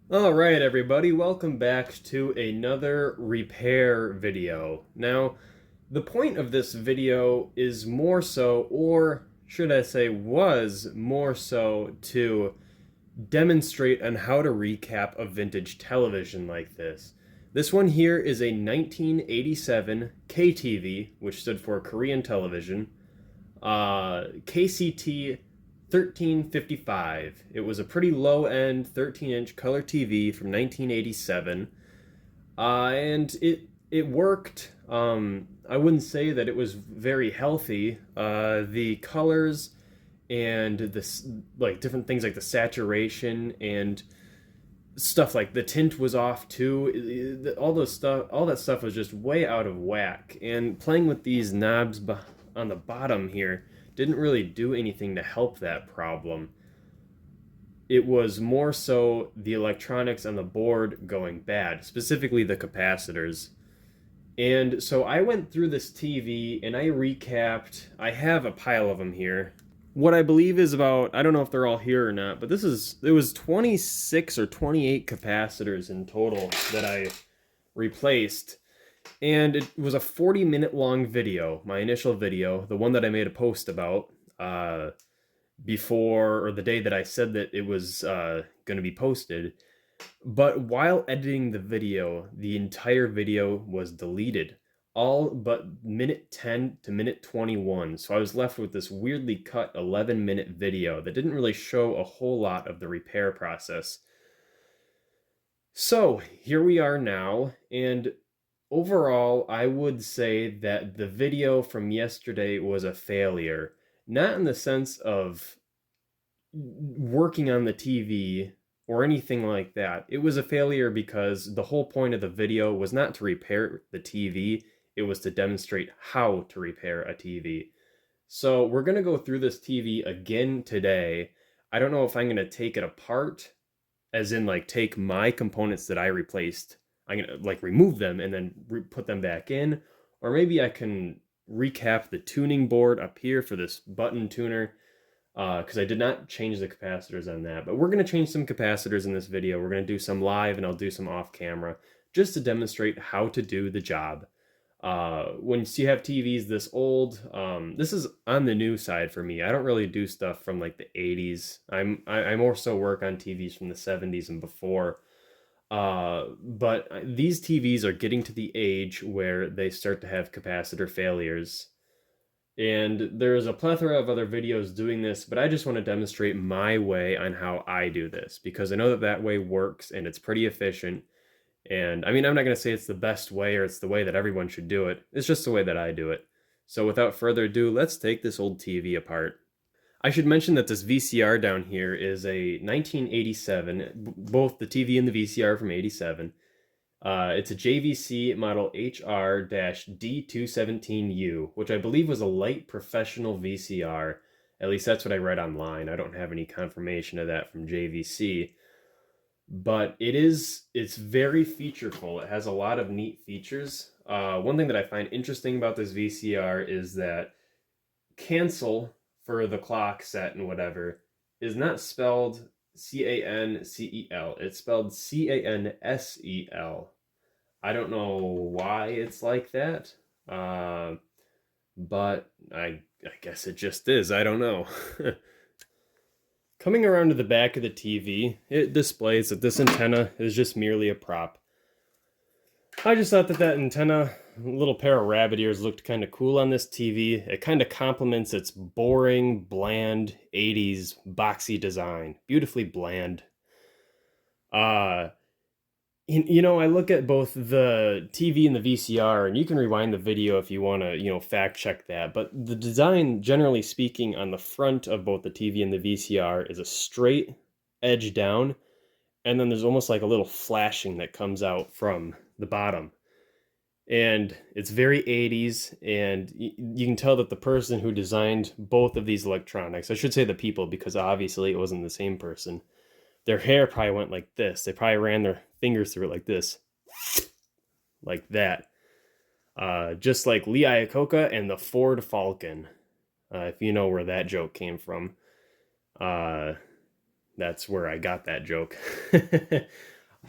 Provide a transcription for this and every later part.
All right, everybody, welcome back to another repair video. Now, the point of this video is more so, or should I say was more so, to demonstrate on how to recap a vintage television like this. This one here is a 1987 KTV, which stood for Korean Television, KCT 1355. It was a pretty low end 13-inch color TV from 1987, and it worked. I wouldn't say that it was very healthy. The colors and this like different things like the saturation and stuff like the tint was off too. All that stuff was just way out of whack. And playing with these knobs on the bottom here didn't really do anything to help that problem. It was more so the electronics on the board going bad, specifically the capacitors. And so I went through this TV and I recapped. I have a pile of them here. What I believe is about, I don't know if they're all here or not, but it was 26 or 28 capacitors in total that I replaced. And it was a 40-minute long video, my initial video, the one that I made a post about before, or the day that I said that it was going to be posted. But while editing the video, the entire video was deleted, all but minute 10 to minute 21. So I was left with this weirdly cut 11-minute video that didn't really show a whole lot of the repair process. So here we are now, and overall, I would say that the video from yesterday was a failure. Not in the sense of working on the TV or anything like that. It was a failure because the whole point of the video was not to repair the TV, it was to demonstrate how to repair a TV. So we're going to go through this TV again today. I don't know if I'm going to take it apart, as in like take my components that I replaced. I'm going to like remove them and then put them back in. Or maybe I can recap the tuning board up here for this button tuner, because I did not change the capacitors on that. But we're going to change some capacitors in this video. We're going to do some live and I'll do some off camera just to demonstrate how to do the job. Once you have TVs this old, this is on the new side for me. I don't really do stuff from like the 80s. I more so work on TVs from the 70s and before. But these TVs are getting to the age where they start to have capacitor failures. And there's a plethora of other videos doing this, but I just want to demonstrate my way on how I do this because I know that that way works and it's pretty efficient. And I mean, I'm not going to say it's the best way or it's the way that everyone should do it. It's just the way that I do it. So without further ado, let's take this old TV apart. I should mention that this VCR down here is a 1987, both the TV and the VCR from 87. It's a JVC model HR-D217U, which I believe was a light professional VCR. At least that's what I read online. I don't have any confirmation of that from JVC. But it's very featureful. It has a lot of neat features. One thing that I find interesting about this VCR is that cancel for the clock set and whatever is not spelled Cancel. It's spelled Cansel. I don't know why it's like that, but I guess it just is. I don't know. Coming around to the back of the TV, it displays that this antenna is just merely a prop. I just thought that antenna, little pair of rabbit ears, looked kind of cool on this TV. It kind of complements its boring, bland 80s boxy design. Beautifully bland. Uh, I look at both the TV and the VCR, and you can rewind the video if you want to, fact check that. But the design, generally speaking, on the front of both the TV and the VCR is a straight edge down, and then there's almost like a little flashing that comes out from the bottom. And it's very 80s, and you can tell that the person who designed both of these electronics, I should say the people, because obviously it wasn't the same person, their hair probably went like this. They probably ran their fingers through it like this. Like that. Just like Lee Iacocca and the Ford Falcon. If you know where that joke came from. That's where I got that joke.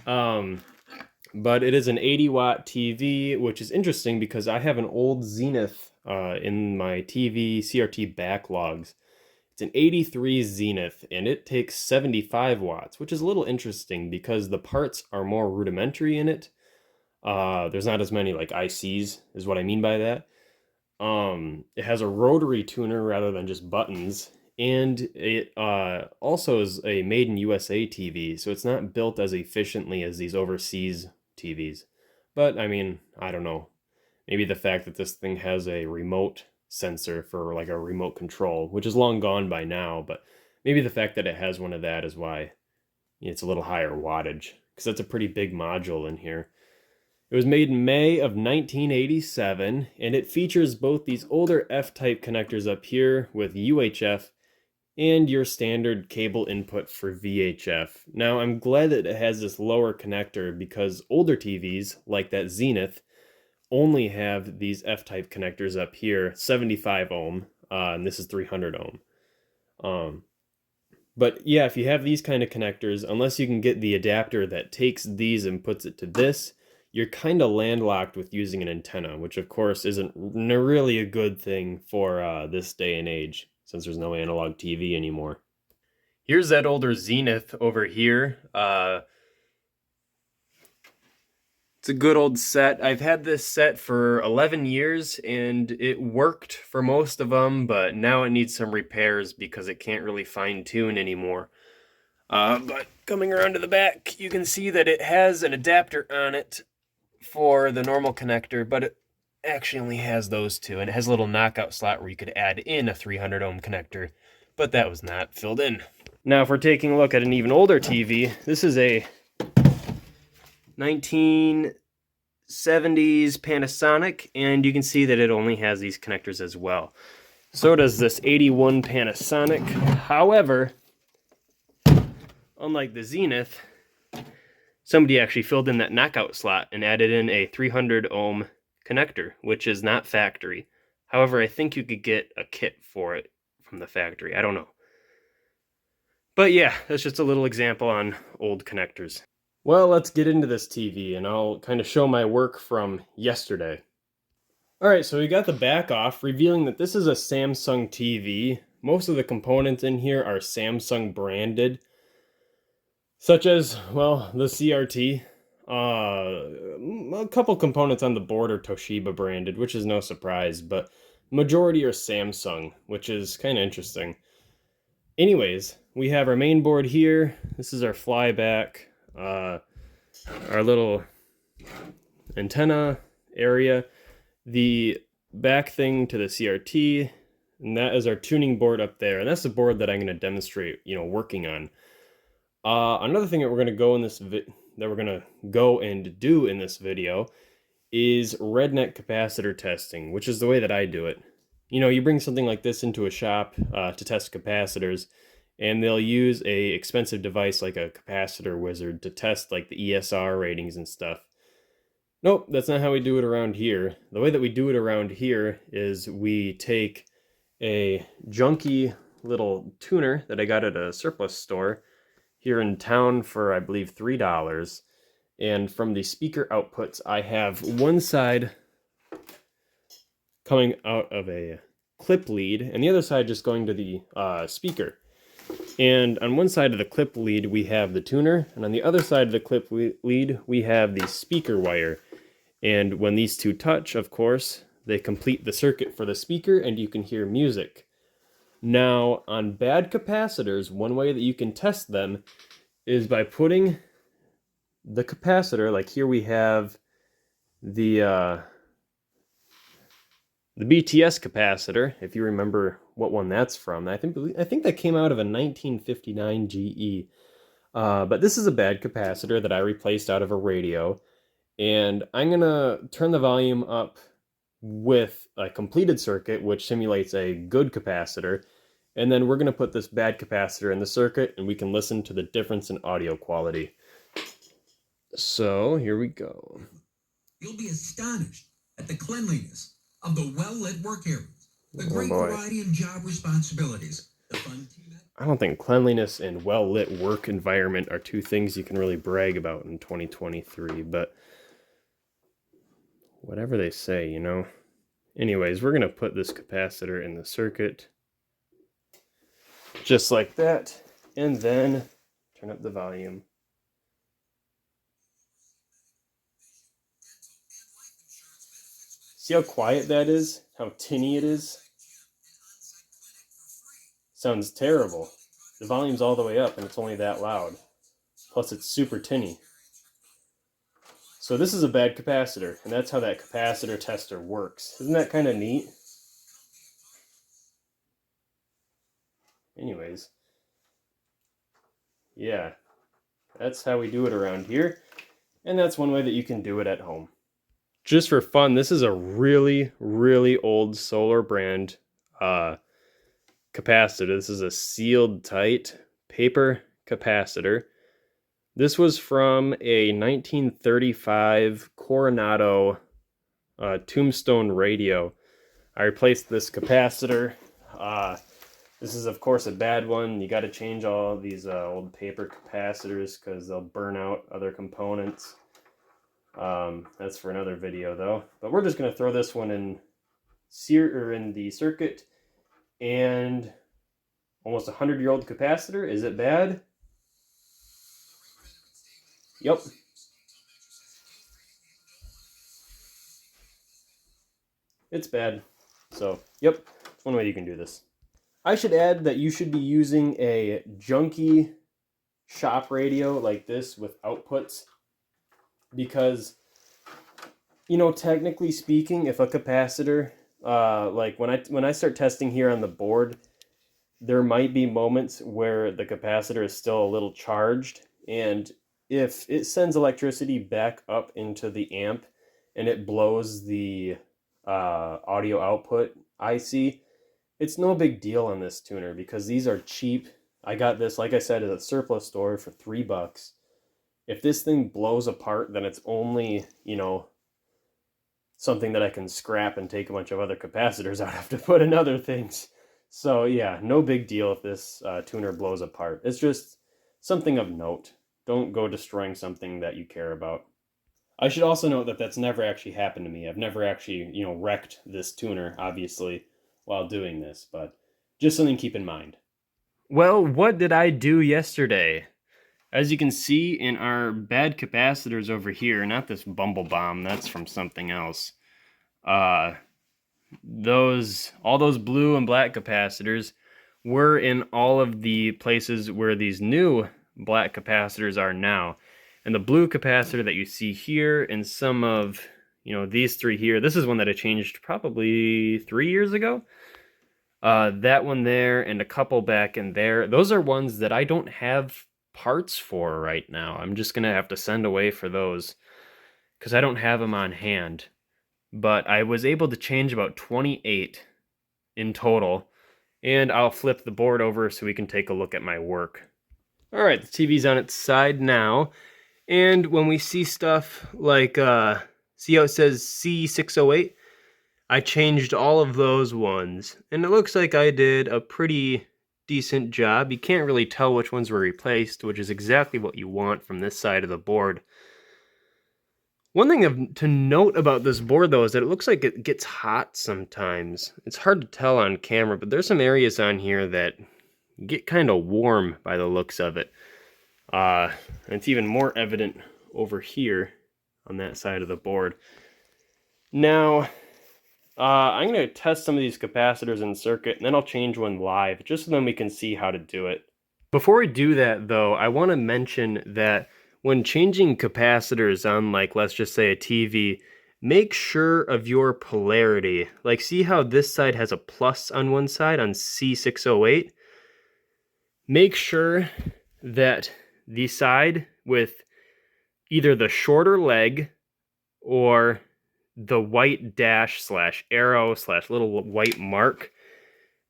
But it is an 80-watt TV, which is interesting because I have an old Zenith in my TV CRT backlogs. It's an 83 Zenith, and it takes 75 watts, which is a little interesting because the parts are more rudimentary in it. There's not as many like ICs, is what I mean by that. It has a rotary tuner rather than just buttons, and it also is a made in USA TV, so it's not built as efficiently as these overseas TVs. But I mean, I don't know. Maybe the fact that this thing has a remote sensor for like a remote control, which is long gone by now, but maybe the fact that it has one of that is why it's a little higher wattage, because that's a pretty big module in here. It was made in May of 1987, and it features both these older F-type connectors up here with UHF and your standard cable input for VHF. Now, I'm glad that it has this lower connector because older TVs, like that Zenith, only have these F-type connectors up here, 75 ohm, and this is 300 ohm. But yeah, if you have these kind of connectors, unless you can get the adapter that takes these and puts it to this, you're kind of landlocked with using an antenna, which of course isn't really a good thing for this day and age, since there's no analog TV anymore. Here's that older Zenith over here. It's a good old set. I've had this set for 11 years, and it worked for most of them, but now it needs some repairs because it can't really fine-tune anymore. But coming around to the back, you can see that it has an adapter on it for the normal connector, but it actually only has those two, and it has a little knockout slot where you could add in a 300 ohm connector, but that was not filled in. Now, if we're taking a look at an even older TV, this is a 1970s Panasonic, and you can see that it only has these connectors as well. So does this 81 Panasonic. However, unlike the Zenith, somebody actually filled in that knockout slot and added in a 300 ohm connector, which is not factory. However, I think you could get a kit for it from the factory. I don't know. But yeah, that's just a little example on old connectors. Well, let's get into this TV, and I'll kind of show my work from yesterday. Alright, so we got the back off, revealing that this is a Samsung TV. Most of the components in here are Samsung branded, such as, well, the CRT. A couple components on the board are Toshiba branded, which is no surprise, but majority are Samsung, which is kind of interesting. Anyways, we have our main board here. This is our flyback, our little antenna area, the back thing to the CRT, and that is our tuning board up there. And that's the board that I'm going to demonstrate, working on. Another thing that we're going to go in this and do in this video is redneck capacitor testing, which is the way that I do it. You bring something like this into a shop to test capacitors, and they'll use a expensive device like a capacitor wizard to test like the ESR ratings and stuff. Nope, that's not how we do it around here. The way that we do it around here is we take a junky little tuner that I got at a surplus store here in town for, I believe, $3. And from the speaker outputs, I have one side coming out of a clip lead, and the other side just going to the speaker. And on one side of the clip lead, we have the tuner, and on the other side of the clip lead, we have the speaker wire. And when these two touch, of course, they complete the circuit for the speaker, and you can hear music. Now, on bad capacitors, one way that you can test them is by putting the capacitor, like here we have the BTS capacitor, if you remember what one that's from. I think that came out of a 1959 GE. But this is a bad capacitor that I replaced out of a radio. And I'm going to turn the volume up with a completed circuit, which simulates a good capacitor. And then we're going to put this bad capacitor in the circuit, and we can listen to the difference in audio quality. So here we go. You'll be astonished at the cleanliness of the well-lit work areas, the great variety of job responsibilities, the fun team. I don't think cleanliness and well-lit work environment are two things you can really brag about in 2023, but whatever they say, you know. Anyways, we're going to put this capacitor in the circuit just like that, and then turn up the volume. See how quiet that is? How tinny it is? Sounds terrible. The volume's all the way up and it's only that loud. Plus it's super tinny. So this is a bad capacitor, and that's how that capacitor tester works. Isn't that kind of neat? Anyways, yeah, that's how we do it around here, and that's one way that you can do it at home. Just for fun, this is a really, really old Solar brand capacitor. This is a sealed tight paper capacitor. This was from a 1935 Coronado Tombstone radio. I replaced this capacitor. This is, of course, a bad one. You got to change all these old paper capacitors because they'll burn out other components. That's for another video, though. But we're just going to throw this one in the circuit. And almost 100-year-old capacitor. Is it bad? Yep. It's bad. So, yep, that's one way you can do this. I should add that you should be using a junky shop radio like this with outputs, because, you know, technically speaking, if a capacitor, like when I start testing here on the board, there might be moments where the capacitor is still a little charged, and if it sends electricity back up into the amp and it blows the audio output IC, it's no big deal on this tuner because these are cheap. I got this, like I said, at a surplus store for $3. If this thing blows apart, then it's only, you know, something that I can scrap and take a bunch of other capacitors out of to put in other things. So yeah, no big deal if this tuner blows apart. It's just something of note. Don't go destroying something that you care about. I should also note that that's never actually happened to me. I've never actually, you know, wrecked this tuner, obviously, while doing this, but just something to keep in mind. Well, what did I do yesterday? As you can see in our bad capacitors over here, not this Bumble Bomb, that's from something else. All those blue and black capacitors were in all of the places where these new black capacitors are now. And the blue capacitor that you see here and some of, you know, these three here, this is one that I changed probably 3 years ago. That one there and a couple back in there, those are ones that I don't have parts for right now. I'm just gonna have to send away for those because I don't have them on hand. But I was able to change about 28 in total, and I'll flip the board over so we can take a look at my work. All right, the TV's on its side now, and when we see stuff like, see how it says C608? I changed all of those ones, and it looks like I did a pretty decent job. You can't really tell which ones were replaced, which is exactly what you want from this side of the board. One thing to note about this board, though, is that it looks like it gets hot sometimes. It's hard to tell on camera, but there's some areas on here that get kind of warm by the looks of it. And it's even more evident over here on that side of the board. Now, I'm going to test some of these capacitors in circuit, and then I'll change one live, just so then we can see how to do it. Before we do that, though, I want to mention that when changing capacitors on, like, let's just say a TV, make sure of your polarity. Like, see how this side has a plus on one side on C608? Make sure that the side with either the shorter leg or the white dash slash arrow slash little white mark,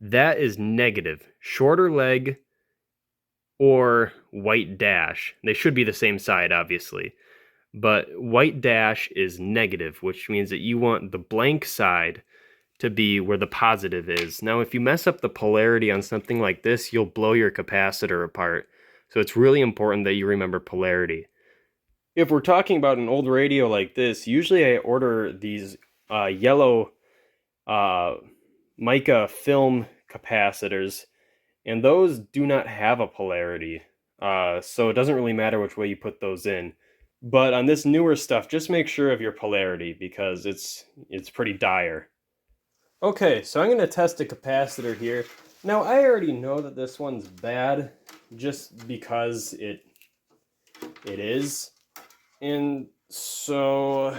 that is negative. Shorter leg or white dash. They should be the same side, obviously. But white dash is negative, which means that you want the blank side to be where the positive is. Now, if you mess up the polarity on something like this, you'll blow your capacitor apart. So it's really important that you remember polarity. If we're talking about an old radio like this, usually I order these yellow mica film capacitors, and those do not have a polarity. So it doesn't really matter which way you put those in. But on this newer stuff, just make sure of your polarity because it's pretty dire. Okay, so I'm going to test a capacitor here. Now, I already know that this one's bad just because it is. And so,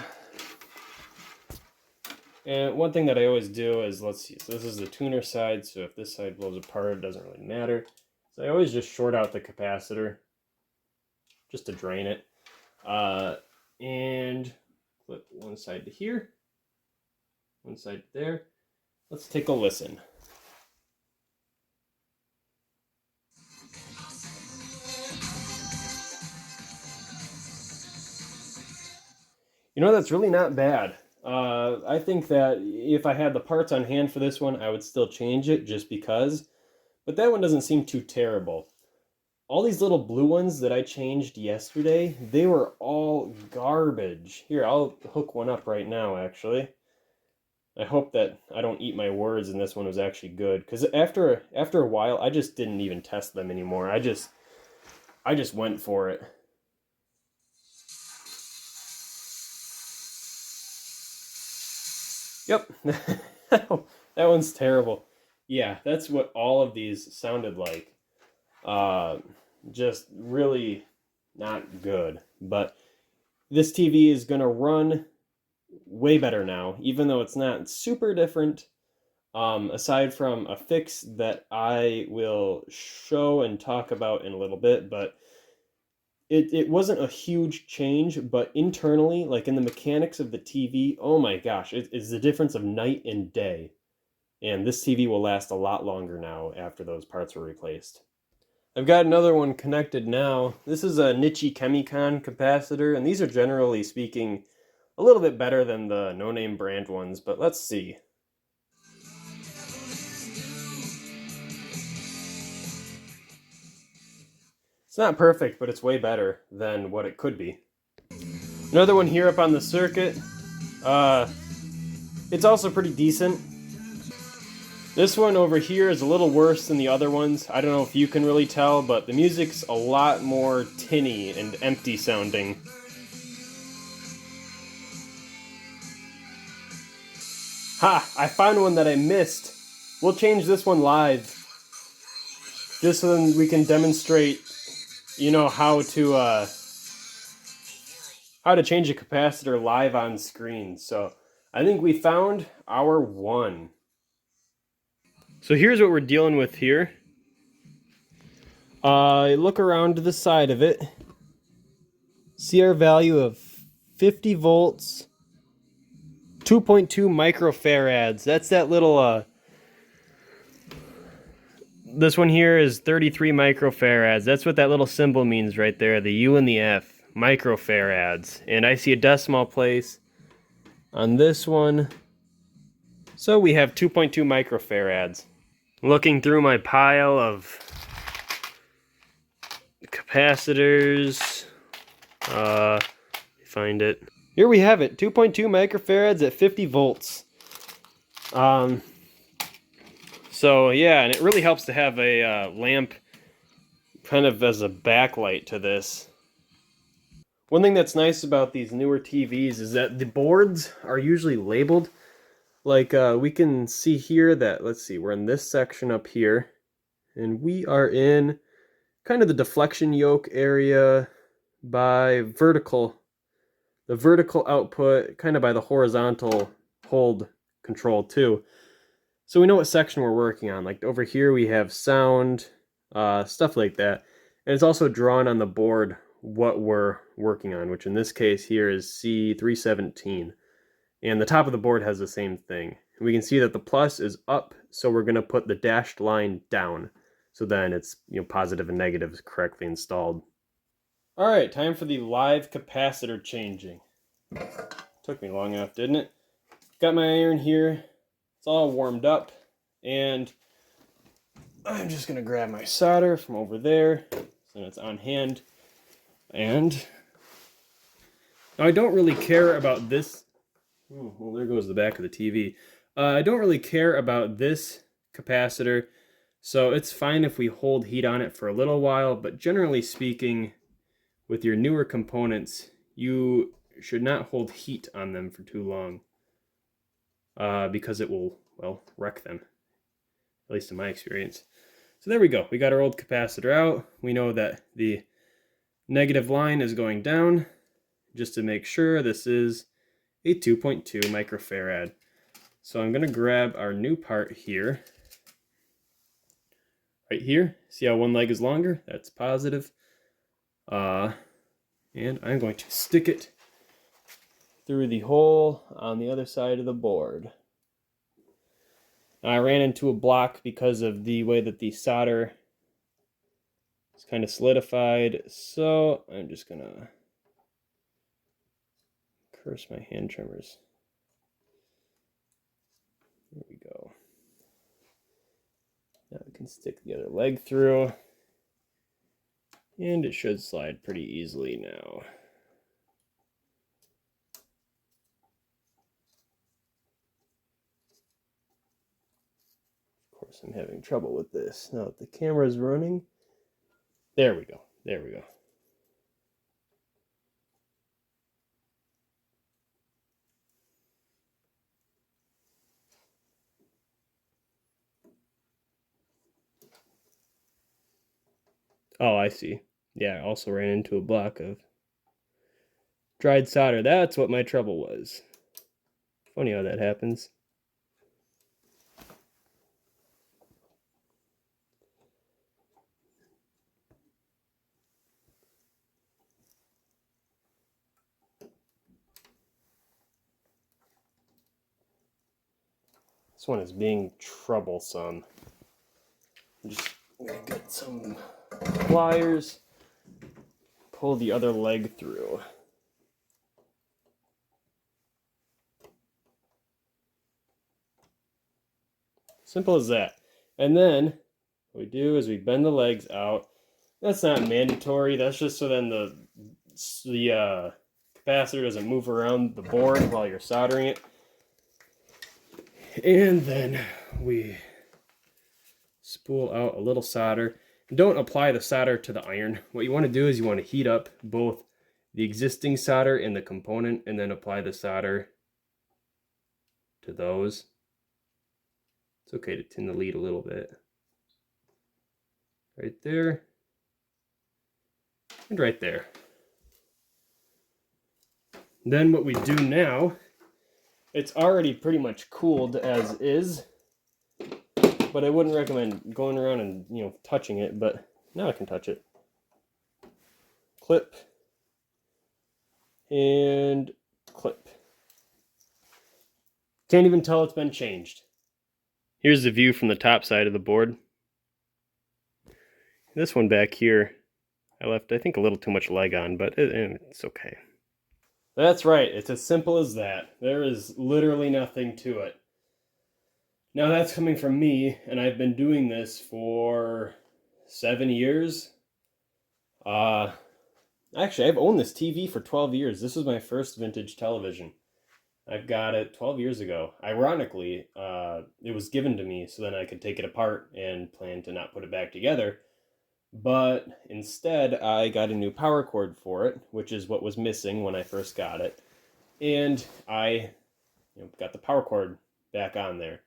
and one thing that I always do is, let's see, so this is the tuner side, so if this side blows apart, it doesn't really matter. So I always just short out the capacitor just to drain it. And flip one side to here, one side to there. Let's take a listen. You know, that's really not bad. I think that if I had the parts on hand for this one, I would still change it just because. But that one doesn't seem too terrible. All these little blue ones that I changed yesterday, they were all garbage. Here, I'll hook one up right now, actually. I hope that I don't eat my words and this one was actually good. Because after a while, I just didn't even test them anymore. I just went for it. Yep. That one's terrible. Yeah, that's what all of these sounded like. Just really not good. But this TV is going to run way better now, even though it's not super different. Aside from a fix that I will show and talk about in a little bit, but it wasn't a huge change, but internally, like in the mechanics of the TV, oh my gosh, it's the difference of night and day. And this TV will last a lot longer now after those parts were replaced. I've got another one connected now. This is a Nichi Chemicon capacitor, and these are generally speaking a little bit better than the no-name brand ones, but let's see. It's not perfect, but it's way better than what it could be. Another one here up on the circuit. It's also pretty decent. This one over here is a little worse than the other ones. I don't know if you can really tell, but the music's a lot more tinny and empty sounding. Ha! I found one that I missed. We'll change this one live. Just so then we can demonstrate, you know, how to change a capacitor live on screen. So I think we found our one. So here's what we're dealing with here. Look around to the side of it. See our value of 50 volts, 2.2 microfarads. That's that little, this one here is 33 microfarads. That's what that little symbol means right there, the U and the F, microfarads. And I see a decimal place on this one. So we have 2.2 microfarads. Looking through my pile of capacitors, find it. Here we have it, 2.2 microfarads at 50 volts. So yeah, and it really helps to have a lamp kind of as a backlight to this. One thing that's nice about these newer TVs is that the boards are usually labeled. Like we can see here that, let's see, we're in this section up here, and we are in kind of the deflection yoke area by the vertical output, kind of by the horizontal hold control too. So we know what section we're working on. Like over here we have sound, stuff like that. And it's also drawn on the board what we're working on, which in this case here is C317. And the top of the board has the same thing. We can see that the plus is up, so we're going to put the dashed line down. So then it's, you know, positive and negative correctly installed. All right, time for the live capacitor changing. Took me long enough, didn't it? Got my iron here. It's all warmed up, and I'm just gonna grab my solder from over there, so it's on hand. And now I don't really care about this. Oh, well, there goes the back of the TV. I don't really care about this capacitor, so it's fine if we hold heat on it for a little while, but generally speaking, with your newer components, you should not hold heat on them for too long, because it will, well, wreck them, at least in my experience. So there we go. We got our old capacitor out. We know that the negative line is going down. Just to make sure, this is a 2.2 microfarad. So I'm going to grab our new part here. Right here. See how one leg is longer? That's positive. And I'm going to stick it through the hole on the other side of the board. Now, I ran into a block because of the way that the solder is kind of solidified, so I'm just going to curse my hand trimmers. There we go. Now we can stick the other leg through, and it should slide pretty easily now. Of course, I'm having trouble with this. Now that the camera's running, there we go. There we go. Oh, I see. Yeah, I also ran into a block of dried solder. That's what my trouble was. Funny how that happens. This one is being troublesome. I'm just gonna get some pliers, pull the other leg through. Simple as that. And then what we do is we bend the legs out. That's not mandatory. That's just so then the capacitor doesn't move around the board while you're soldering it. And then we spool out a little solder. Don't apply the solder to the iron. What you want to do is you want to heat up both the existing solder and the component, and then apply the solder to those. It's okay to tin the lead a little bit. Right there. And right there. Then what we do now, it's already pretty much cooled as is, but I wouldn't recommend going around and, touching it, but now I can touch it. Clip. And clip. Can't even tell it's been changed. Here's the view from the top side of the board. This one back here, I left, I think, a little too much leg on, but it's okay. That's right, it's as simple as that. There is literally nothing to it. Now that's coming from me, and I've been doing this for 7 years. Actually, I've owned this TV for 12 years. This is my first vintage television. I've got it 12 years ago. Ironically, it was given to me so then I could take it apart and plan to not put it back together. But instead, I got a new power cord for it, which is what was missing when I first got it. And I got the power cord back on there.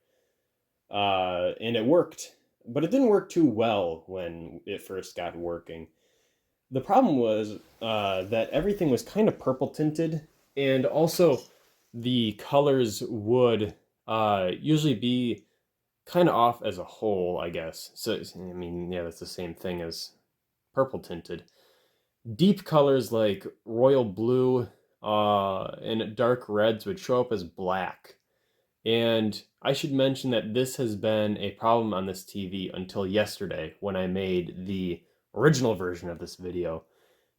And it worked, but it didn't work too well when it first got working. The problem was that everything was kind of purple tinted, and also the colors would usually be kind of off as a whole, I guess. So, I mean, yeah, that's the same thing as purple tinted. Deep colors like royal blue and dark reds would show up as black. And I should mention that this has been a problem on this TV until yesterday when I made the original version of this video.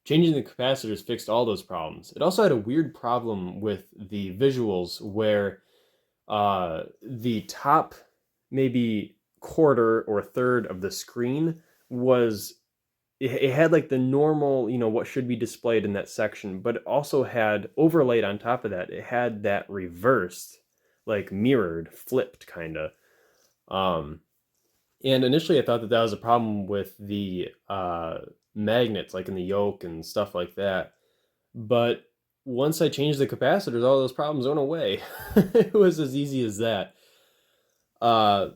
Changing the capacitors fixed all those problems. It also had a weird problem with the visuals where The top maybe quarter or third of the screen was it had like the normal, what should be displayed in that section, but it also had overlaid on top of that, it had that reversed, like mirrored, flipped kind of. Um, and initially I thought that that was a problem with the magnets, like in the yoke and stuff like that. But once I changed the capacitors, all those problems went away. It was as easy as that. Uh,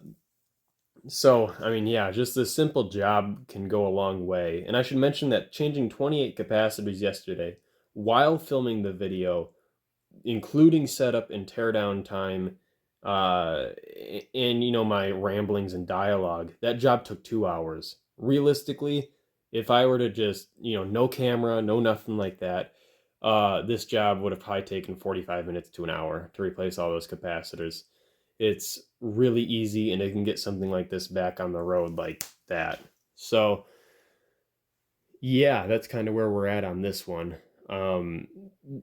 So, I mean, yeah, just a simple job can go a long way. And I should mention that changing 28 capacitors yesterday while filming the video, including setup and teardown time, uh, and, my ramblings and dialogue, that job took 2 hours. Realistically, if I were to just, no camera, no nothing like that, this job would have probably taken 45 minutes to an hour to replace all those capacitors. It's really easy and it can get something like this back on the road like that. So, yeah, that's kind of where we're at on this one. Um,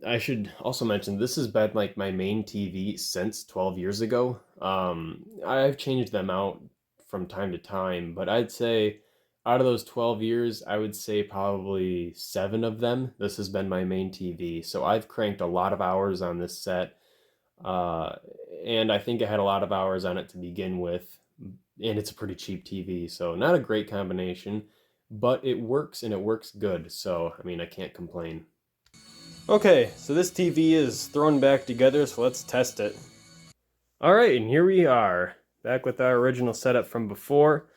I should also mention this has been like my main TV since 12 years ago. I've changed them out from time to time, but I'd say out of those 12 years, I would say probably 7 of them, this has been my main TV. So I've cranked a lot of hours on this set. Uh, and I think I had a lot of hours on it to begin with, and it's a pretty cheap TV, so not a great combination, but it works and it works good, so I mean, I can't complain. Okay, so this TV is thrown back together, so let's test it. Alright, and here we are, back with our original setup from before.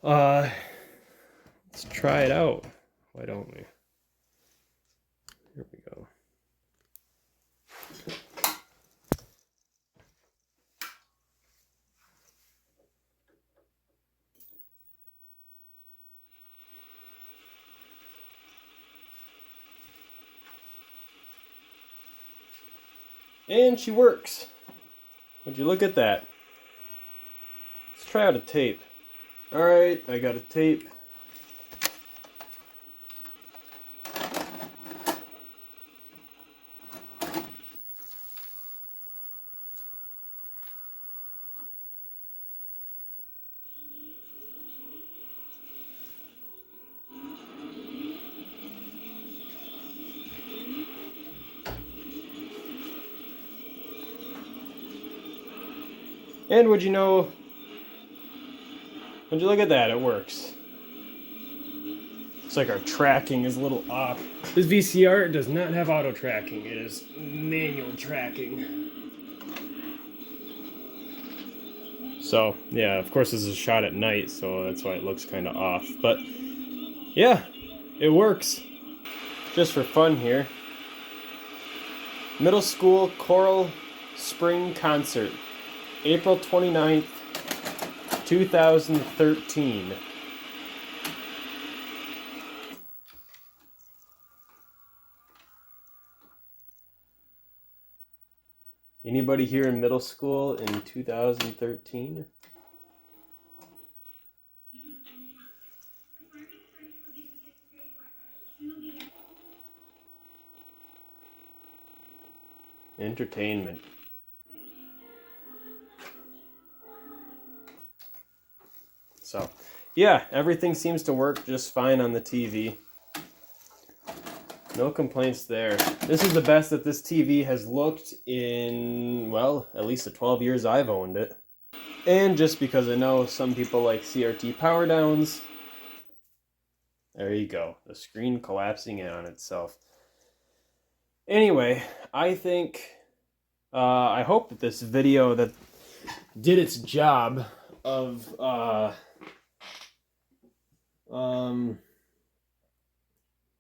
Uh, let's try it out. Why don't we? Here we go. And she works. Would you look at that? Let's try out a tape. Alright, I got a tape. And would you look at that, it works. Looks like our tracking is a little off. This VCR does not have auto tracking, it is manual tracking. So, yeah, of course this is shot at night, so that's why it looks kind of off. But, yeah, it works. Just for fun here. Middle School Choral Spring Concert, April 29th, 2013. Anybody here in middle school in 2013? Entertainment. So, yeah, everything seems to work just fine on the TV. No complaints there. This is the best that this TV has looked in, well, at least the 12 years I've owned it. And just because I know some people like CRT power downs, there you go. The screen collapsing in on itself. Anyway, I think, I hope that this video that did its job of,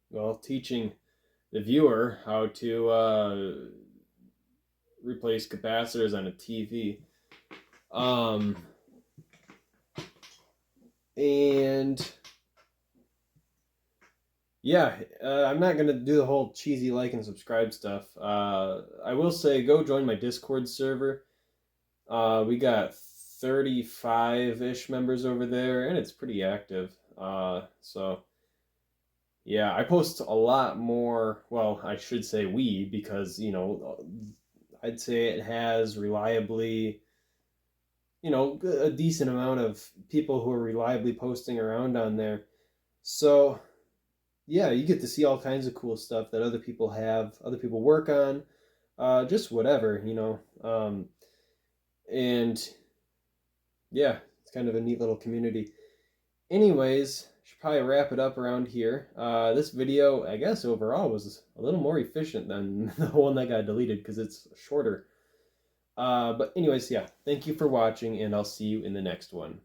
well, teaching the viewer how to replace capacitors on a TV. And yeah, I'm not gonna do the whole cheesy like and subscribe stuff. I will say go join my Discord server. We got 35-ish members over there, and it's pretty active. So yeah, I post a lot more. Well, I should say we, because I'd say it has reliably, a decent amount of people who are reliably posting around on there. So yeah, you get to see all kinds of cool stuff that other people have, other people work on, just whatever. And yeah, it's kind of a neat little community. Anyways, should probably wrap it up around here. This video, I guess overall, was a little more efficient than the one that got deleted because it's shorter. But anyways, yeah, thank you for watching, and I'll see you in the next one.